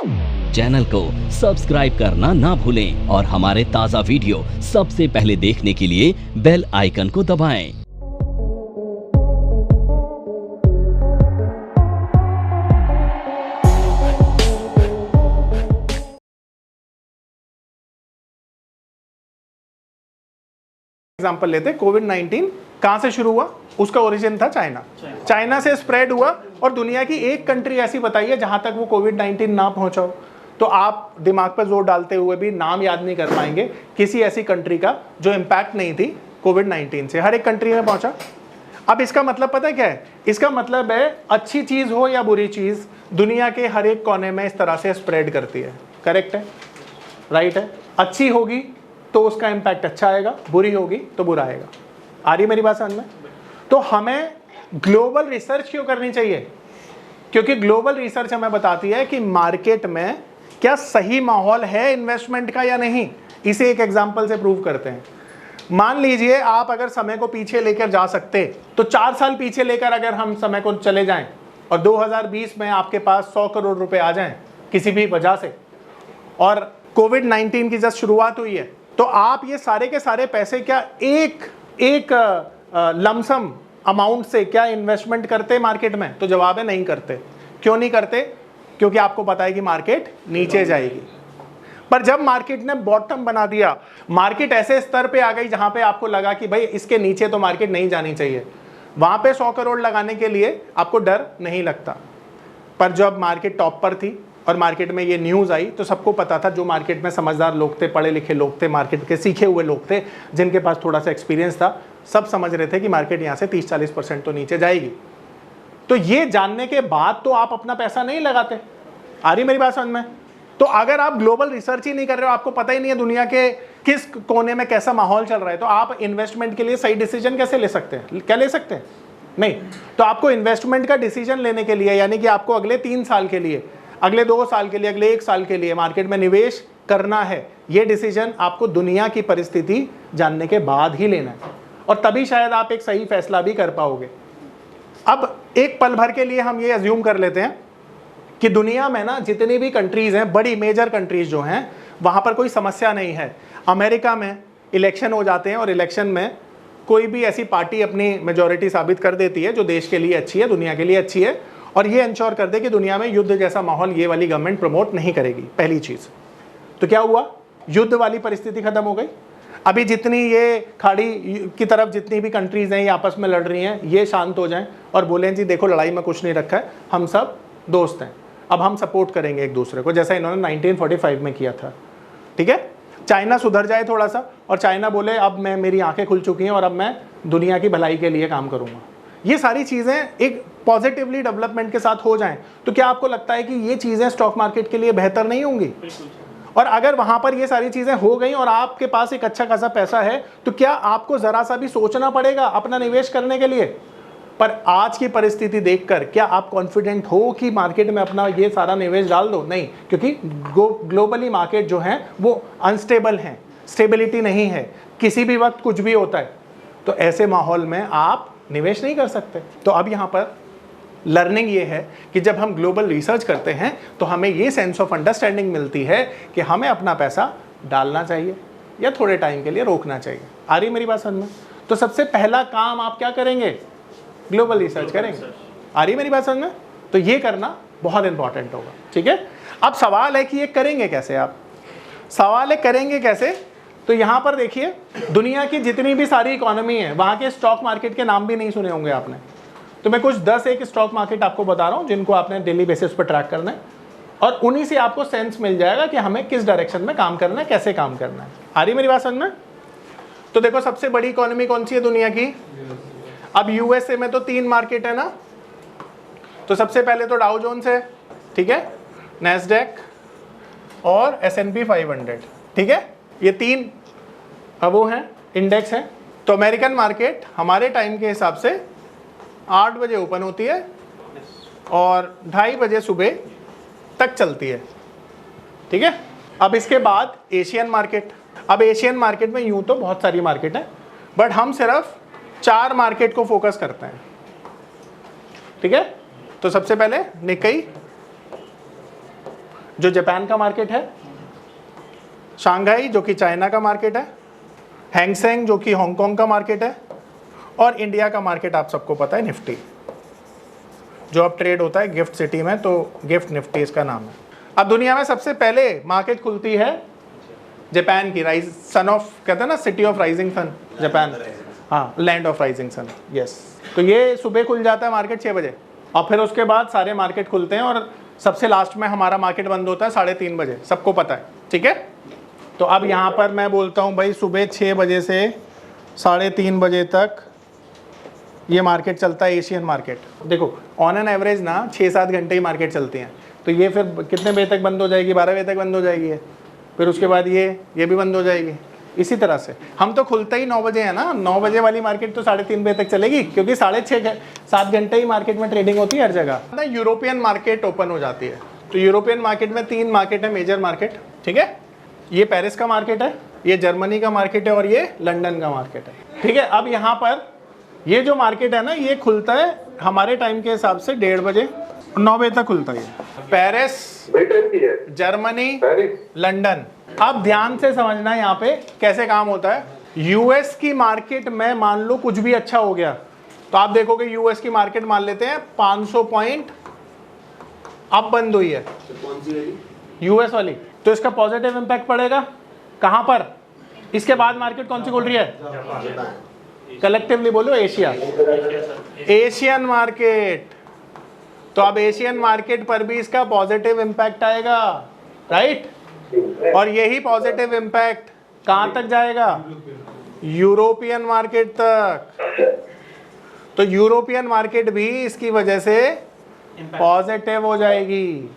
Channel को subscribe करना ना भूलें और हमारे ताज़ा वीडियो सबसे पहले देखने के लिए बेल आइकन को दबाएं। एग्जाम्पल लेते, कोविड-19 कहां से शुरू हुआ? उसका ओरिजिन था चाइना से स्प्रेड हुआ, और दुनिया की एक कंट्री ऐसी बताइए जहां तक वो कोविड-19 ना पहुंचा हो। तो आप दिमाग पर जोर डालते हुए भी नाम याद नहीं कर पाएंगे किसी ऐसी कंट्री का जो इंपैक्ट नहीं थी कोविड-19 से। हर एक कंट्री में पहुंचा। अब इसका मतलब पता है क्या है? इसका मतलब है अच्छी चीज हो या बुरी चीज, दुनिया के हर एक कोने में इस तरह से स्प्रेड करती है। करेक्ट है, राइट है। अच्छी होगी तो उसका इंपैक्ट अच्छा आएगा, बुरी होगी तो बुरा आएगा। आ रही मेरी बात समझ में? तो हमें ग्लोबल रिसर्च क्यों करनी चाहिए? क्योंकि ग्लोबल रिसर्च हमें बताती है कि मार्केट में क्या सही माहौल है इन्वेस्टमेंट का या नहीं। इसे एक एग्जांपल से प्रूव करते हैं। मान लीजिए आप अगर समय को पीछे लेकर जा सकते तो 4 साल पीछे लेकर अगर हम समय को चले जाएं और 2020 में आपके पास 100 करोड़ रुपए आ जाएं किसी भी वजह से, और कोविड-19 की जस्ट शुरुआत हुई है, तो आप ये सारे के सारे पैसे क्या एक लमसम अमाउंट से क्या इन्वेस्टमेंट करते मार्केट में? तो जवाब है नहीं करते। क्यों नहीं करते? क्योंकि आपको पता है कि मार्केट नीचे जाएगी। पर जब मार्केट ने बॉटम बना दिया, मार्केट ऐसे स्तर पे आ गई जहां पे आपको लगा कि भाई इसके नीचे तो मार्केट नहीं जानी चाहिए, वहां पे 100 करोड़ लगाने के लिए आपको डर नहीं लगता। पर जब मार्केट टॉप पर थी और मार्केट में ये न्यूज़ आई तो सबको पता था, जो मार्केट में समझदार लोग थे, पढ़े लिखे लोग थे, मार्केट के सीखे हुए लोग थे, जिनके पास थोड़ा सा एक्सपीरियंस था, सब समझ रहे थे कि मार्केट यहाँ से 30-40% तो नीचे जाएगी। तो ये जानने के बाद तो आप अपना पैसा नहीं लगाते। आ रही मेरी बात समझ में? तो अगर आप ग्लोबल रिसर्च ही नहीं कर रहे हो, आपको पता ही नहीं है दुनिया के किस कोने में कैसा माहौल चल रहा है, तो आप इन्वेस्टमेंट के लिए सही डिसीजन कैसे ले सकते हैं? क्या ले सकते हैं? नहीं। तो आपको इन्वेस्टमेंट का डिसीजन लेने के लिए, यानी कि आपको अगले 3 साल के लिए, अगले 2 साल के लिए, अगले 1 साल के लिए मार्केट में निवेश करना है, ये डिसीजन आपको दुनिया की परिस्थिति जानने के बाद ही लेना है, और तभी शायद आप एक सही फैसला भी कर पाओगे। अब एक पल भर के लिए हम ये अज्यूम कर लेते हैं कि दुनिया में ना जितनी भी कंट्रीज हैं, बड़ी मेजर कंट्रीज जो हैं, वहां पर कोई समस्या नहीं है। अमेरिका में इलेक्शन हो जाते हैं और इलेक्शन में कोई भी ऐसी पार्टी अपनी मेजॉरिटी साबित कर देती है जो देश के लिए अच्छी है, दुनिया के लिए अच्छी है, और ये इंश्योर कर दे कि दुनिया में युद्ध जैसा माहौल ये वाली गवर्नमेंट प्रमोट नहीं करेगी। पहली चीज तो क्या हुआ? युद्ध वाली परिस्थिति खत्म हो गई। अभी जितनी ये खाड़ी की तरफ जितनी भी कंट्रीज हैं ये आपस में लड़ रही हैं, ये शांत हो जाएं और बोलें जी देखो लड़ाई में कुछ नहीं रखा है, हम सब दोस्त हैं, अब हम सपोर्ट करेंगे एक दूसरे को, जैसा इन्होंने 1945 में किया था। ठीक है? चाइना सुधर जाए थोड़ा सा और चाइना बोले अब मेरी आंखें खुल चुकी हैं और अब मैं दुनिया की भलाई के लिए काम करूंगा। ये सारी चीजें एक पॉजिटिवली डेवलपमेंट के साथ हो जाएं, तो क्या आपको लगता है कि ये चीजें स्टॉक मार्केट के लिए बेहतर नहीं होंगी? और अगर वहां पर ये सारी चीजें हो गई और आपके पास एक अच्छा खासा पैसा है, तो क्या आपको जरा सा भी सोचना पड़ेगा अपना निवेश करने के लिए? पर आज की परिस्थिति देखकर क्या आप कॉन्फिडेंट हो कि मार्केट में अपना ये सारा निवेश डाल दो? नहीं, क्योंकि ग्लोबली मार्केट जो है वो अनस्टेबल है, स्टेबिलिटी नहीं है, किसी भी वक्त कुछ भी होता है। तो ऐसे माहौल में आप निवेश नहीं कर सकते। तो अब यहाँ पर लर्निंग ये है कि जब हम ग्लोबल रिसर्च करते हैं तो हमें ये सेंस ऑफ अंडरस्टैंडिंग मिलती है कि हमें अपना पैसा डालना चाहिए या थोड़े टाइम के लिए रोकना चाहिए। आ रही मेरी बात समझ में? तो सबसे पहला काम आप क्या करेंगे? ग्लोबल रिसर्च करेंगे। आ रही मेरी बात समझ में? तो ये करना बहुत इंपॉर्टेंट होगा। ठीक है? अब सवाल है कि ये करेंगे कैसे? आप सवाल है करेंगे कैसे? तो यहां पर देखिए, दुनिया की जितनी भी सारी इकोनॉमी है वहां के स्टॉक मार्केट के नाम भी नहीं सुने होंगे आपने। तो मैं कुछ 10 एक स्टॉक मार्केट आपको बता रहा हूं जिनको आपने डेली बेसिस पर ट्रैक करना है, और उन्हीं से आपको सेंस मिल जाएगा कि हमें किस डायरेक्शन में काम करना है, कैसे काम करना है। आ रही मेरी बात समझ में? तो देखो, सबसे बड़ी इकोनॉमी कौन सी है दुनिया की? अब यूएसए में तो 3 मार्केट है ना, तो सबसे पहले तो डाउ जोन्स है, ठीक है, नैस्डैक और S&P 500। ठीक है, ये 3 वो हैं इंडेक्स हैं। तो अमेरिकन मार्केट हमारे टाइम के हिसाब से 8 बजे ओपन होती है और 2:30 बजे सुबह तक चलती है। ठीक है, अब इसके बाद एशियन मार्केट। अब एशियन मार्केट में यूं तो बहुत सारी मार्केट है, बट हम सिर्फ 4 मार्केट को फोकस करते हैं। ठीक है, तो सबसे पहले निक्केई, जो जापान का मार्केट है, शंघाई जो कि चाइना का मार्केट है, हैंगसेंग जो कि हांगकांग का मार्केट है, और इंडिया का मार्केट आप सबको पता है निफ्टी, जो अब ट्रेड होता है गिफ्ट सिटी में, तो गिफ्ट निफ्टी इसका नाम है। अब दुनिया में सबसे पहले मार्केट खुलती है जापान की, सन ऑफ कहते हैं ना, city of rising sun, Japan, हाँ, land of rising sun, yes. तो ये सुबह खुल जाता है मार्केट 6 बजे, और फिर उसके बाद सारे मार्केट खुलते हैं, और सबसे लास्ट में हमारा मार्केट बंद होता है 3:30 बजे, सबको पता है, ठीक है। तो अब यहाँ पर मैं बोलता हूँ भाई सुबह 6 बजे से 3:30 बजे तक ये मार्केट चलता है, एशियन मार्केट। देखो ऑन एन एवरेज ना 6-7 घंटे ही मार्केट चलती हैं, तो ये फिर कितने बजे तक बंद हो जाएगी, 12 बजे तक बंद हो जाएगी, फिर उसके बाद ये भी बंद हो जाएगी। इसी तरह से हम तो खुलते ही 9 बजे है ना, 9 बजे वाली मार्केट तो 3:30 बजे तक चलेगी, क्योंकि 6.5-7 घंटे ही मार्केट में ट्रेडिंग होती है हर जगह ना। यूरोपियन मार्केट ओपन हो जाती है, तो यूरोपियन मार्केट में 3 मार्केट है, मेजर मार्केट, ठीक है। ये पेरिस का मार्केट है, ये जर्मनी का मार्केट है, और ये लंदन का मार्केट है, ठीक है। अब यहाँ पर ये जो मार्केट है ना, ये खुलता है हमारे टाइम के हिसाब से 1:30 बजे, 9 बजे तक खुलता है। Paris, Germany, London. अब ध्यान से समझना यहाँ पे कैसे काम होता है। यूएस की मार्केट में मान लो कुछ भी अच्छा हो गया, तो आप देखोगे यूएस की मार्केट मान लेते हैं 500 पॉइंट अब बंद हुई है, यूएस वाली, तो इसका पॉजिटिव इंपैक्ट पड़ेगा कहां पर, इसके बाद मार्केट कौन सी खुल रही है, कलेक्टिवली बोलो, एशिया, एशियन मार्केट। तो अब एशियन मार्केट पर भी इसका पॉजिटिव इंपैक्ट आएगा, राइट। और यही पॉजिटिव इंपैक्ट कहां तक जाएगा, यूरोपियन मार्केट तक। तो यूरोपियन मार्केट भी इसकी वजह से पॉजिटिव हो जाएगी।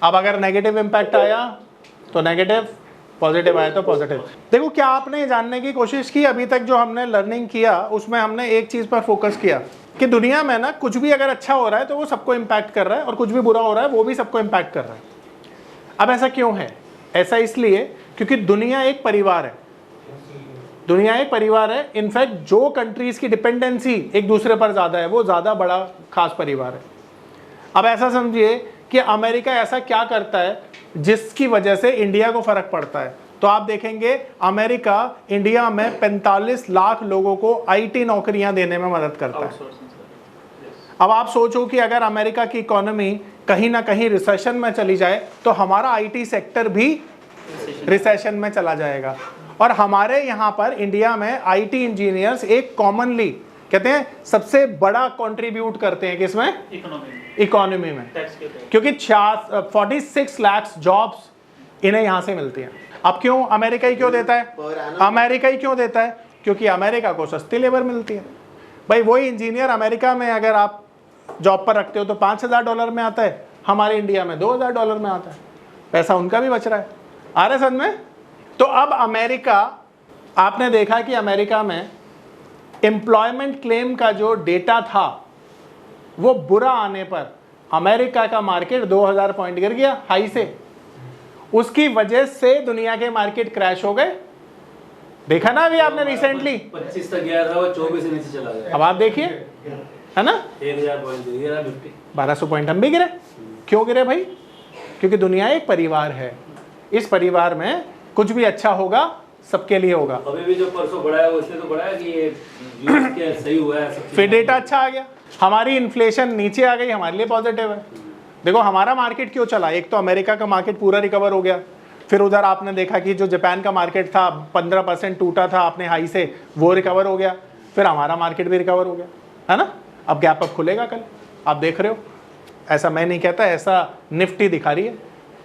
अब अगर नेगेटिव इंपैक्ट आया तो नेगेटिव, पॉजिटिव आया तो पॉजिटिव। देखो क्या आपने जानने की कोशिश की, अभी तक जो हमने लर्निंग किया उसमें हमने एक चीज पर फोकस किया कि दुनिया में ना कुछ भी अगर अच्छा हो रहा है तो वो सबको इम्पैक्ट कर रहा है, और कुछ भी बुरा हो रहा है वो भी सबको इम्पैक्ट कर रहा है। अब ऐसा क्यों है? ऐसा इसलिए क्योंकि दुनिया एक परिवार है, दुनिया एक परिवार है। इनफैक्ट जो कंट्रीज की डिपेंडेंसी एक दूसरे पर ज्यादा है वो ज्यादा बड़ा खास परिवार है। अब ऐसा समझिए कि अमेरिका ऐसा क्या करता है जिसकी वजह से इंडिया को फर्क पड़ता है। तो आप देखेंगे अमेरिका इंडिया में 45 लाख लोगों को आईटी नौकरियां देने में मदद करता है। अब आप सोचो कि अगर अमेरिका की इकोनॉमी कहीं ना कहीं रिसेशन में चली जाए तो हमारा आईटी सेक्टर भी रिसेशन में चला जाएगा। और हमारे यहाँ पर इंडिया में आईटी इंजीनियर्स एक कॉमनली कहते हैं सबसे बड़ा कंट्रीब्यूट करते हैं किसमें, इकोनॉमी में, क्योंकि 46 लाख जॉब्स इन्हें यहाँ से मिलती हैं। अब क्यों अमेरिका ही क्यों देता है, अमेरिका ही क्यों देता है, क्योंकि अमेरिका को सस्ती लेबर मिलती है। भाई वही इंजीनियर अमेरिका में अगर आप जॉब पर रखते हो तो $5,000 में आता है, हमारे इंडिया में $2,000 में आता है, पैसा उनका भी बच रहा है। आ रहे समझ में? तो अब अमेरिका, आपने देखा कि अमेरिका में एम्प्लॉयमेंट क्लेम का जो डेटा था वो बुरा आने पर अमेरिका का मार्केट 2000 पॉइंट गिर गया हाई से, उसकी वजह से दुनिया के मार्केट क्रैश हो गए। देखा ना अभी आपने रिसेंटली 25 तक गया था वो 24 से नीचे चला गया। अब आप देखिए, है ना, 1000 पॉइंट गिरा, 1200 पॉइंट हम भी गिरे। क्यों गिरे भाई? क्योंकि दुनिया एक परिवार है, इस परिवार में कुछ भी अच्छा होगा सबके लिए होगा। अभी भी जो परसों बढ़ा है वो इसलिए तो बढ़ा है कि ये यूएस के सही हुआ है, फिर डेटा अच्छा आ गया, हमारी इन्फ्लेशन नीचे आ गई, हमारे लिए पॉजिटिव है। देखो हमारा मार्केट क्यों चला, एक तो अमेरिका का मार्केट पूरा रिकवर हो गया, फिर उधर आपने देखा कि जो जापान का मार्केट था 15% टूटा था आपने हाई से, वो रिकवर हो गया, फिर हमारा मार्केट भी रिकवर हो गया, है ना। अब गैप अप खुलेगा कल, आप देख रहे हो, ऐसा मैं नहीं कहता, ऐसा निफ्टी दिखा रही है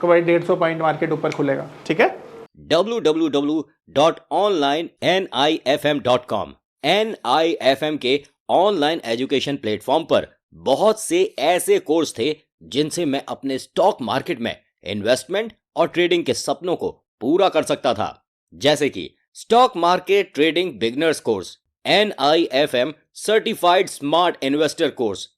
कि भाई 150 पॉइंट मार्केट ऊपर खुलेगा, ठीक है। www.onlinenifm.com NIFM के ऑनलाइन एजुकेशन प्लेटफॉर्म पर बहुत से ऐसे कोर्स थे जिनसे मैं अपने स्टॉक मार्केट में इन्वेस्टमेंट और ट्रेडिंग के सपनों को पूरा कर सकता था, जैसे कि stock market trading beginners course, NIFM certified smart investor course,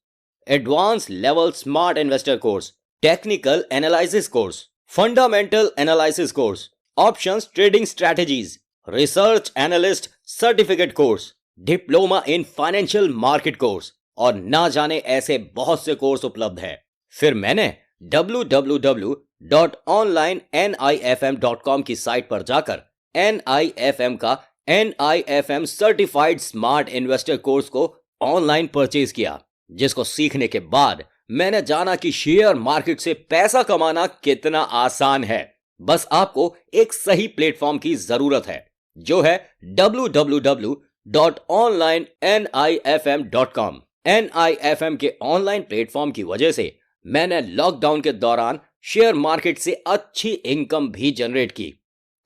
advance level smart investor course, technical analysis course, fundamental analysis course, options trading strategies, research analyst certificate course, diploma in financial market course और ना जाने ऐसे बहुत से course उपलब्ध है। फिर मैंने www www.onlinenifm.com की साइट पर जाकर NIFM का NIFM certified smart investor course को ऑनलाइन परचेज किया, जिसको सीखने के बाद मैंने जाना कि शेयर मार्केट से पैसा कमाना कितना आसान है। बस आपको एक सही प्लेटफॉर्म की जरूरत है, जो है www.onlinenifm.com। NIFM के ऑनलाइन प्लेटफॉर्म की वजह से मैंने लॉकडाउन के दौरान शेयर मार्केट से अच्छी इनकम भी जनरेट की।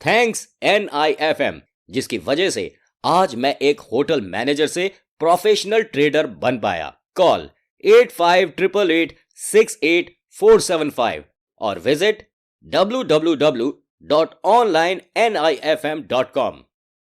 थैंक्स NIFM, जिसकी वजह से आज मैं एक होटल मैनेजर से प्रोफेशनल ट्रेडर बन पाया। कॉल 8588868475 और विजिट www.onlinenifm.com।